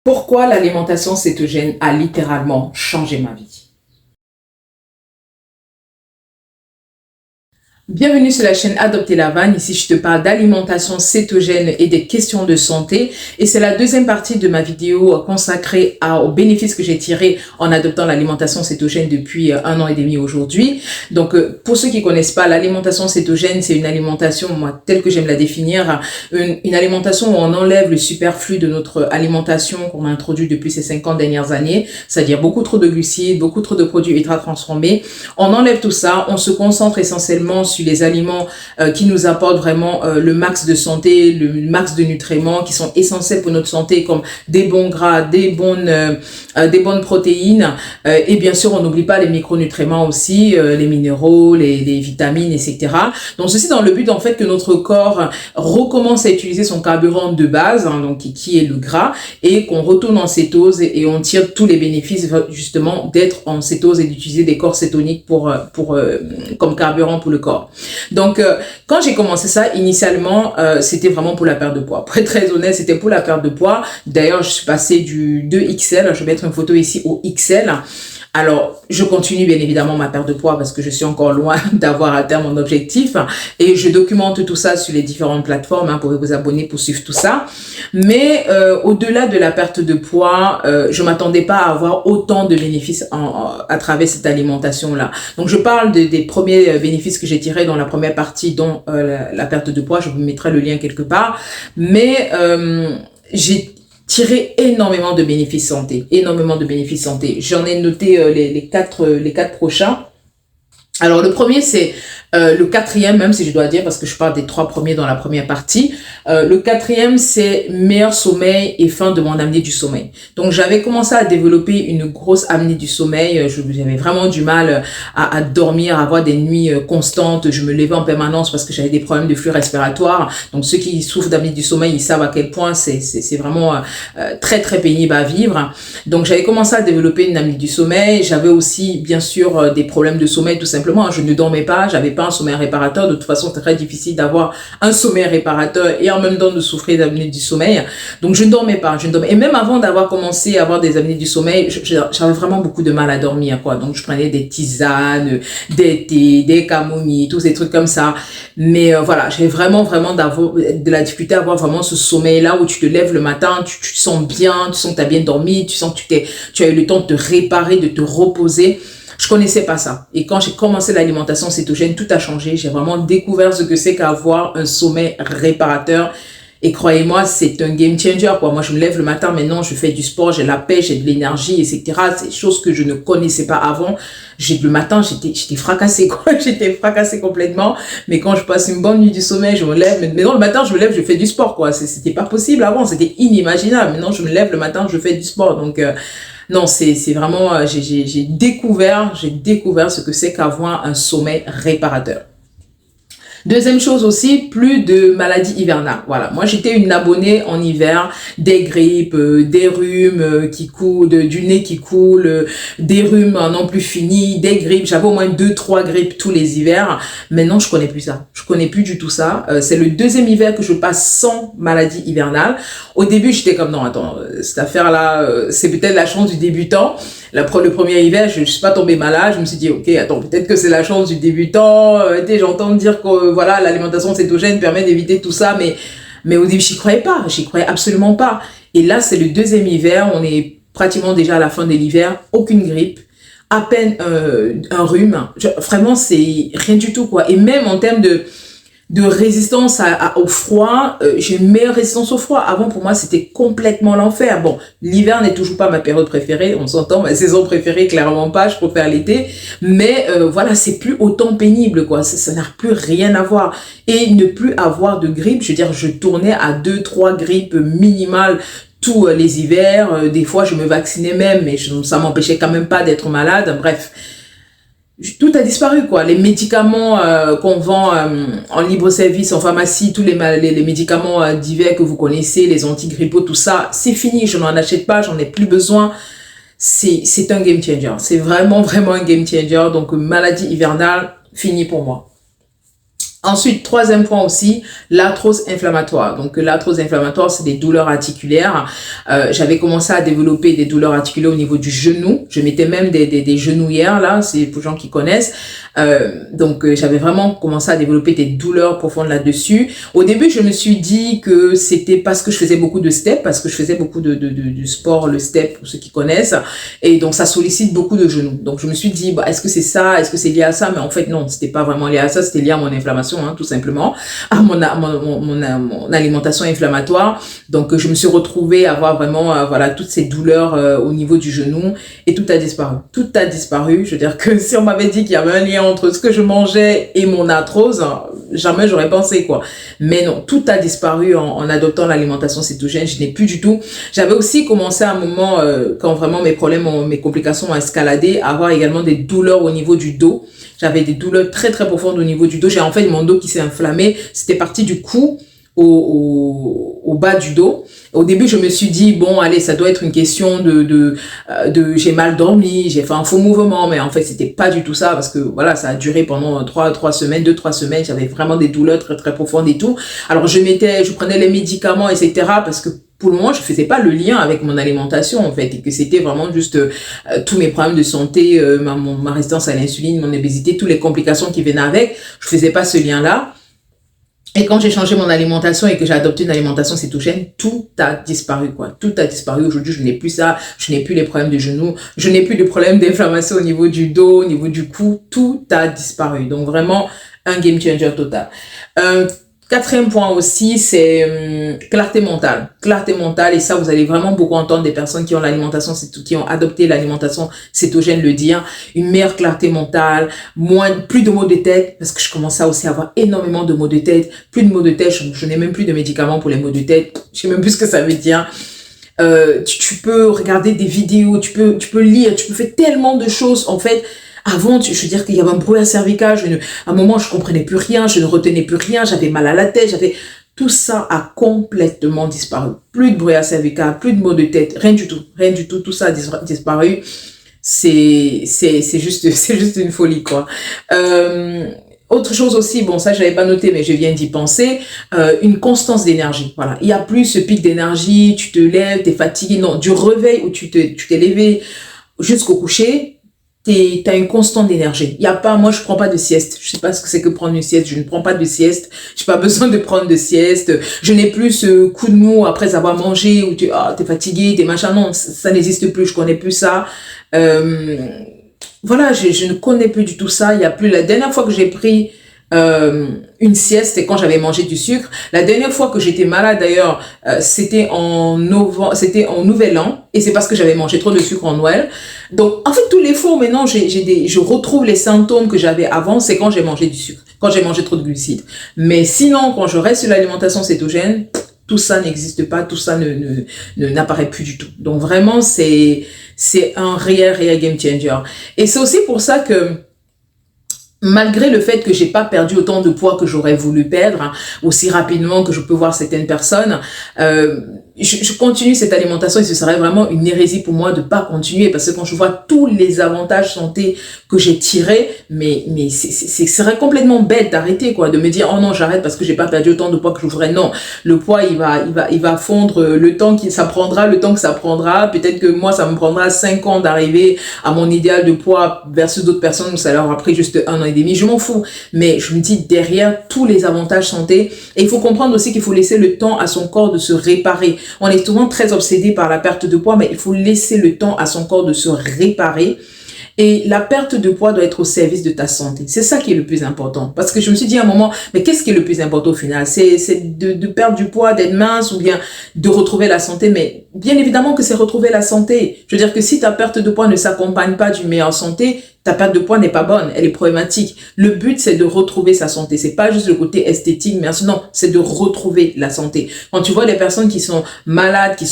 Pourquoi l'alimentation cétogène a littéralement changé ma vie? Bienvenue sur la chaîne Adopter la Vanne. Ici, je te parle d'alimentation cétogène et des questions de santé. Et c'est la deuxième partie de ma vidéo consacrée aux bénéfices que j'ai tirés en adoptant l'alimentation cétogène depuis 1 an et demi aujourd'hui. Donc, pour ceux qui connaissent pas, l'alimentation cétogène, c'est une alimentation, moi, telle que j'aime la définir, une alimentation où on enlève le superflu de notre alimentation qu'on a introduit depuis ces 50 dernières années, c'est-à-dire beaucoup trop de glucides, beaucoup trop de produits ultra transformés. On enlève tout ça, on se concentre essentiellement sur les aliments qui nous apportent vraiment le max de santé, le max de nutriments qui sont essentiels pour notre santé, comme des bons gras, des bonnes protéines, et bien sûr on n'oublie pas les micronutriments aussi, les minéraux, les vitamines, etc. Donc ceci dans le but en fait que notre corps recommence à utiliser son carburant de base, donc qui est le gras, et qu'on retourne en cétose et on tire tous les bénéfices justement d'être en cétose et d'utiliser des corps cétoniques comme carburant pour le corps. Donc, quand j'ai commencé ça, initialement, c'était vraiment pour la perte de poids. Pour être très honnête, c'était pour la perte de poids. D'ailleurs, je suis passée du 2XL, je vais mettre une photo ici au XL. Alors, je continue bien évidemment ma perte de poids parce que je suis encore loin d'avoir atteint mon objectif et je documente tout ça sur les différentes plateformes, pour vous abonner pour suivre tout ça. Mais au-delà de la perte de poids, je m'attendais pas à avoir autant de bénéfices à travers cette alimentation-là. Donc, je parle des premiers bénéfices que j'ai tirés dans la première partie, dont la perte de poids. Je vous mettrai le lien quelque part. Mais j'ai tiré énormément de bénéfices santé, J'en ai noté les quatre prochains. Alors le premier c'est le quatrième, même si je dois dire, parce que je parle des 3 premiers dans la première partie. Le quatrième, c'est meilleur sommeil et fin de mon apnée du sommeil. Donc, j'avais commencé à développer une grosse apnée du sommeil. J'avais vraiment du mal à dormir, à avoir des nuits constantes. Je me levais en permanence parce que j'avais des problèmes de flux respiratoire. Donc, ceux qui souffrent d'apnée du sommeil, ils savent à quel point c'est vraiment très, très pénible à vivre. Donc, j'avais commencé à développer une apnée du sommeil. J'avais aussi, bien sûr, des problèmes de sommeil, tout simplement. Je ne dormais pas, j'avais pas un sommeil réparateur. De toute façon, c'est très difficile d'avoir un sommeil réparateur et en même temps de souffrir d'apnée du sommeil. Donc, je ne dormais pas. Et même avant d'avoir commencé à avoir des apnées du sommeil, j'avais vraiment beaucoup de mal à dormir, quoi. Donc, je prenais des tisanes, des thés, des camomilles, tous ces trucs comme ça. Mais voilà, j'avais vraiment de la difficulté à avoir vraiment ce sommeil-là où tu te lèves le matin, tu te sens bien, tu sens que tu as bien dormi, tu sens que tu as eu le temps de te réparer, de te reposer. Je connaissais pas ça. Et quand j'ai commencé l'alimentation cétogène, tout a changé. J'ai vraiment découvert ce que c'est qu'avoir un sommeil réparateur. Et croyez-moi, c'est un game changer, quoi. Moi, je me lève le matin, maintenant, je fais du sport, j'ai la pêche, j'ai de l'énergie, etc. C'est des choses que je ne connaissais pas avant. Le matin, j'étais fracassée, quoi. J'étais fracassée complètement. Mais quand je passe une bonne nuit du sommeil, je me lève. Mais non, le matin, je me lève, je fais du sport, quoi. C'était pas possible avant. C'était inimaginable. Maintenant, je me lève le matin, je fais du sport. Donc, non, c'est vraiment, j'ai découvert ce que c'est qu'avoir un sommeil réparateur. Deuxième chose aussi, plus de maladies hivernales. Voilà, moi j'étais une abonnée en hiver, des grippes, des rhumes qui coulent, du nez qui coule, des rhumes non plus finis, des grippes. J'avais au moins 2-3 grippes tous les hivers. Maintenant, je connais plus ça. Je connais plus du tout ça. C'est le deuxième hiver que je passe sans maladie hivernale. Au début, j'étais comme non, attends, cette affaire-là, c'est peut-être la chance du débutant. Le premier hiver, je suis pas tombée malade. Je me suis dit, ok, attends, peut-être que c'est la chance du débutant. J'entends dire que voilà, l'alimentation cétogène permet d'éviter tout ça, mais au début, j'y croyais pas. J'y croyais absolument pas. Et là, c'est le deuxième hiver. On est pratiquement déjà à la fin de l'hiver. Aucune grippe. À peine un rhume. Vraiment, c'est rien du tout, quoi. Et même en termes de résistance au froid, j'ai une meilleure résistance au froid. Avant, pour moi, c'était complètement l'enfer. Bon, l'hiver n'est toujours pas ma période préférée, on s'entend, ma saison préférée, clairement pas, je préfère l'été. Mais voilà, c'est plus autant pénible, quoi. Ça n'a plus rien à voir. Et ne plus avoir de grippe, je veux dire, je tournais à 2-3 grippes minimales tous les hivers. Des fois, je me vaccinais même, mais ça m'empêchait quand même pas d'être malade. Bref. Tout a disparu, quoi. Les médicaments qu'on vend en libre service, en pharmacie, tous les médicaments divers que vous connaissez, les antigrippaux, tout ça, c'est fini. Je n'en achète pas, j'en ai plus besoin. C'est un game changer. C'est vraiment un game changer. Donc, maladie hivernale, fini pour moi. Ensuite, troisième point aussi, l'arthrose inflammatoire. Donc, l'arthrose inflammatoire, c'est des douleurs articulaires. J'avais commencé à développer des douleurs articulaires au niveau du genou. Je mettais même des genouillères, là, c'est pour les gens qui connaissent. Donc, j'avais vraiment commencé à développer des douleurs profondes là-dessus. Au début, je me suis dit que c'était parce que je faisais beaucoup de steps, parce que je faisais beaucoup de sport, le step, pour ceux qui connaissent. Et donc, ça sollicite beaucoup de genoux. Donc, je me suis dit, bah, est-ce que c'est ça? Est-ce que c'est lié à ça? Mais en fait, non, c'était pas vraiment lié à ça. C'était lié à mon inflammation, hein, tout simplement, à mon alimentation inflammatoire. Donc, je me suis retrouvée à avoir vraiment, voilà, toutes ces douleurs au niveau du genou et tout a disparu. Tout a disparu. Je veux dire que si on m'avait dit qu'il y avait un lien entre ce que je mangeais et mon arthrose, jamais j'aurais pensé, quoi. Mais non, tout a disparu en adoptant l'alimentation cétogène. Je n'ai plus du tout. J'avais aussi commencé à un moment, quand vraiment mes problèmes, mes complications ont escaladé, à avoir également des douleurs au niveau du dos. J'avais des douleurs très très profondes au niveau du dos. J'ai en fait mon dos qui s'est inflammé. C'était parti du cou au bas du dos. Au début, je me suis dit, bon, allez, ça doit être une question de j'ai mal dormi, j'ai fait un faux mouvement, mais en fait, c'était pas du tout ça, parce que, voilà, ça a duré pendant 2-3 semaines, j'avais vraiment des douleurs très, très profondes et tout. Alors, je prenais les médicaments, etc., parce que, pour le moment, je faisais pas le lien avec mon alimentation, en fait, et que c'était vraiment juste tous mes problèmes de santé, ma résistance à l'insuline, mon obésité, toutes les complications qui venaient avec, je faisais pas ce lien-là. Et quand j'ai changé mon alimentation et que j'ai adopté une alimentation cétogène, tout a disparu, quoi. Tout a disparu. Aujourd'hui, je n'ai plus ça. Je n'ai plus les problèmes de genoux. Je n'ai plus de problèmes d'inflammation au niveau du dos, au niveau du cou. Tout a disparu. Donc, vraiment, un game changer total. Quatrième point aussi, c'est clarté mentale. Clarté mentale, et ça, vous allez vraiment beaucoup entendre des personnes qui ont qui ont adopté l'alimentation cétogène le dire. Une meilleure clarté mentale, plus de maux de tête, parce que je commençais aussi à avoir énormément de maux de tête. Plus de maux de tête, je n'ai même plus de médicaments pour les maux de tête. Je sais même plus ce que ça veut dire. Tu peux regarder des vidéos, tu peux lire, tu peux faire tellement de choses, en fait. Avant, je veux dire qu'il y avait un brouillard cervical, à un moment, je comprenais plus rien, je ne retenais plus rien, j'avais mal à la tête, tout ça a complètement disparu. Plus de brouillard cervical, plus de maux de tête, rien du tout, tout ça a disparu. C'est juste une folie, quoi. Autre chose aussi, bon, ça, je l'avais pas noté, mais je viens d'y penser, une constance d'énergie. Voilà. Il y a plus ce pic d'énergie, tu te lèves, t'es fatigué, non, du réveil où tu t'es levé jusqu'au coucher, t'as une constante d'énergie. Moi, je prends pas de sieste. Je sais pas ce que c'est que prendre une sieste. Je ne prends pas de sieste. J'ai pas besoin de prendre de sieste. Je n'ai plus ce coup de mou après avoir mangé où t'es fatigué, t'es machin. Non, ça n'existe plus. Je connais plus ça. Voilà, je ne connais plus du tout ça. Il y a plus, la dernière fois que j'ai pris une sieste, c'est quand j'avais mangé du sucre. La dernière fois que j'étais malade, d'ailleurs, c'était en Nouvel An, et c'est parce que j'avais mangé trop de sucre en Noël. Donc, en fait, tous les fois, maintenant, je retrouve les symptômes que j'avais avant, c'est quand j'ai mangé du sucre, quand j'ai mangé trop de glucides. Mais sinon, quand je reste sur l'alimentation cétogène, tout ça n'existe pas, tout ça n'apparaît plus du tout. Donc, vraiment, c'est un réel game changer. Et c'est aussi pour ça que, malgré le fait que j'ai pas perdu autant de poids que j'aurais voulu perdre, hein, aussi rapidement que je peux voir certaines personnes, je continue cette alimentation et ce serait vraiment une hérésie pour moi de pas continuer, parce que quand je vois tous les avantages santé que j'ai tirés, mais ce serait complètement bête d'arrêter, quoi, de me dire, oh non, j'arrête parce que j'ai pas perdu autant de poids que je voudrais. Non, le poids, il va fondre le temps que ça prendra. Peut-être que moi, ça me prendra 5 ans d'arriver à mon idéal de poids versus d'autres personnes où ça leur a pris juste 1 an et demi. Je m'en fous. Mais je me dis, derrière tous les avantages santé, et il faut comprendre aussi qu'il faut laisser le temps à son corps de se réparer. On est souvent très obsédé par la perte de poids, mais il faut laisser le temps à son corps de se réparer. Et la perte de poids doit être au service de ta santé. C'est ça qui est le plus important. Parce que je me suis dit à un moment, mais qu'est-ce qui est le plus important au final? C'est de perdre du poids, d'être mince, ou bien de retrouver la santé. Mais bien évidemment que c'est retrouver la santé. Je veux dire que si ta perte de poids ne s'accompagne pas d'une meilleure santé, ta perte de poids n'est pas bonne, elle est problématique. Le but, c'est de retrouver sa santé. C'est pas juste le côté esthétique, mais non, c'est de retrouver la santé. Quand tu vois les personnes qui sont malades, qui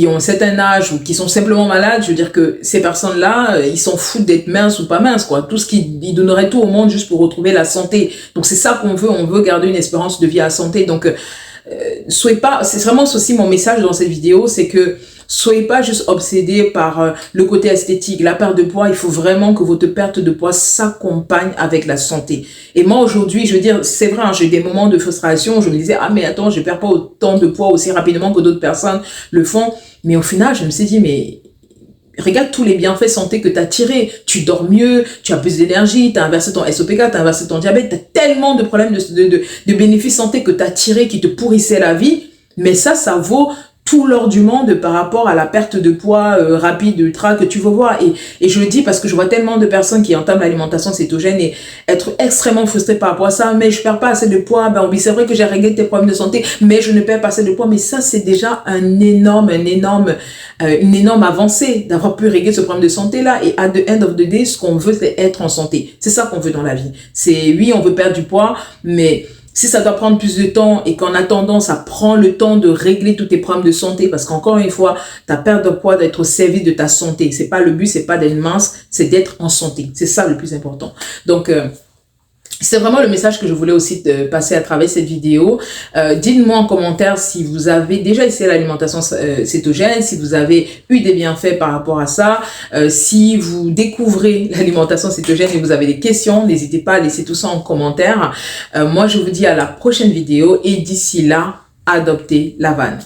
ont un certain âge ou qui sont simplement malades, je veux dire que ces personnes-là, ils s'en foutent d'être minces ou pas minces, quoi. Ils donneraient tout au monde juste pour retrouver la santé. Donc c'est ça qu'on veut, on veut garder une espérance de vie à santé. Donc c'est vraiment aussi mon message dans cette vidéo, c'est que soyez pas juste obsédés par le côté esthétique, la perte de poids. Il faut vraiment que votre perte de poids s'accompagne avec la santé. Et moi, aujourd'hui, je veux dire, c'est vrai, hein, j'ai des moments de frustration où je me disais, ah, mais attends, je perds pas autant de poids aussi rapidement que d'autres personnes le font. Mais au final, je me suis dit, mais regarde tous les bienfaits santé que tu as tirés. Tu dors mieux, tu as plus d'énergie, tu as inversé ton SOPK, tu as inversé ton diabète, tu as tellement de problèmes de bénéfices santé que tu as tirés qui te pourrissaient la vie. Mais ça vaut tout l'or du monde par rapport à la perte de poids rapide, ultra, que tu veux voir. Et je le dis parce que je vois tellement de personnes qui entament l'alimentation cétogène et être extrêmement frustrées par rapport à ça. Mais je perds pas assez de poids. Ben oui, c'est vrai que j'ai réglé tes problèmes de santé, mais je ne perds pas assez de poids. Mais ça, c'est déjà une énorme avancée d'avoir pu régler ce problème de santé-là. Et at the end of the day, ce qu'on veut, c'est être en santé. C'est ça qu'on veut dans la vie. C'est, oui, on veut perdre du poids, mais si ça doit prendre plus de temps et qu'en attendant, ça prend le temps de régler tous tes problèmes de santé, parce qu'encore une fois, ta perte de poids doit être au service de ta santé. C'est pas le but, c'est pas d'être mince, c'est d'être en santé. C'est ça le plus important. Donc, c'est vraiment le message que je voulais aussi te passer à travers cette vidéo. Dites-moi en commentaire si vous avez déjà essayé l'alimentation cétogène, si vous avez eu des bienfaits par rapport à ça. Si vous découvrez l'alimentation cétogène et vous avez des questions, n'hésitez pas à laisser tout ça en commentaire. Moi, je vous dis à la prochaine vidéo et d'ici là, adoptez la vanne.